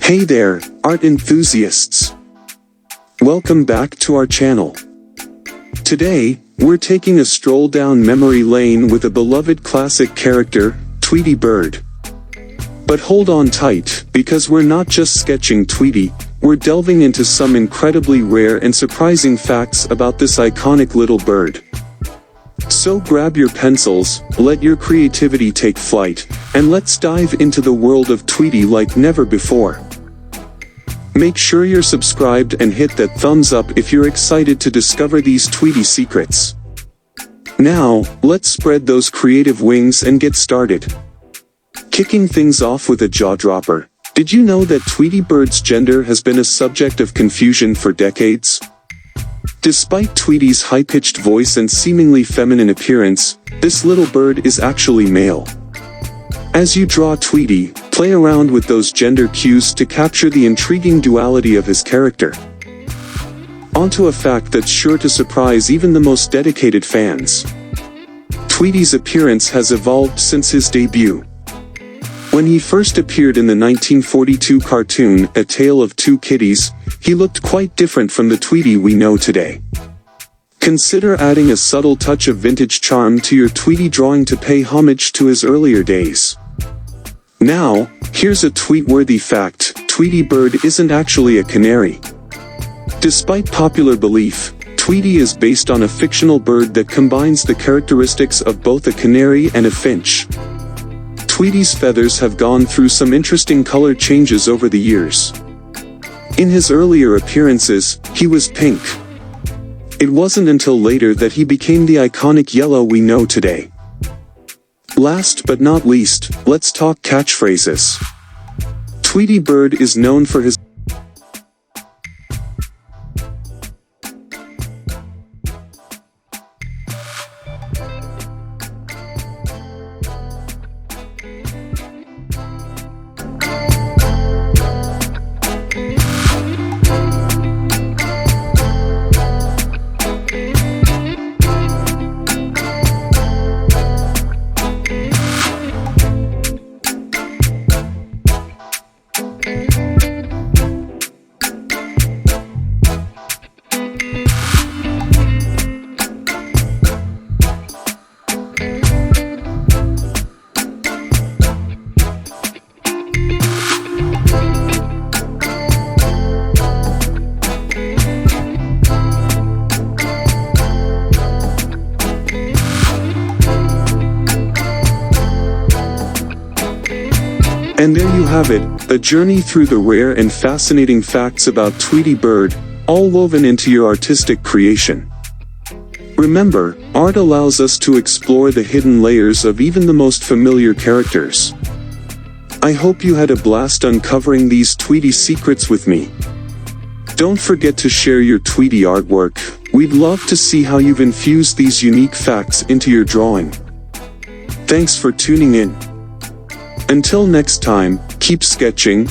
Hey there, art enthusiasts! Welcome back to our channel. Today, we're taking a stroll down memory lane with a beloved classic character, Tweety Bird. But hold on tight, because we're not just sketching Tweety, we're delving into some incredibly rare and surprising facts about this iconic little bird. So grab your pencils, let your creativity take flight, and let's dive into the world of Tweety like never before. Make sure you're subscribed and hit that thumbs up if you're excited to discover these Tweety secrets. Now, let's spread those creative wings and get started. Kicking things off with a jaw-dropper, did you know that Tweety Bird's gender has been a subject of confusion for decades? Despite Tweety's high-pitched voice and seemingly feminine appearance, this little bird is actually male. As you draw Tweety, play around with those gender cues to capture the intriguing duality of his character. Onto a fact that's sure to surprise even the most dedicated fans. Tweety's appearance has evolved since his debut. When he first appeared in the 1942 cartoon, A Tale of Two Kitties, he looked quite different from the Tweety we know today. Consider adding a subtle touch of vintage charm to your Tweety drawing to pay homage to his earlier days. Now, here's a tweet-worthy fact: Tweety Bird isn't actually a canary. Despite popular belief, Tweety is based on a fictional bird that combines the characteristics of both a canary and a finch. Tweety's feathers have gone through some interesting color changes over the years. In his earlier appearances, he was pink. It wasn't until later that he became the iconic yellow we know today. Last but not least, let's talk catchphrases. Tweety Bird is known for his And there you have it, a journey through the rare and fascinating facts about Tweety Bird, all woven into your artistic creation. Remember, art allows us to explore the hidden layers of even the most familiar characters. I hope you had a blast uncovering these Tweety secrets with me. Don't forget to share your Tweety artwork. We'd love to see how you've infused these unique facts into your drawing. Thanks for tuning in. Until next time, keep sketching,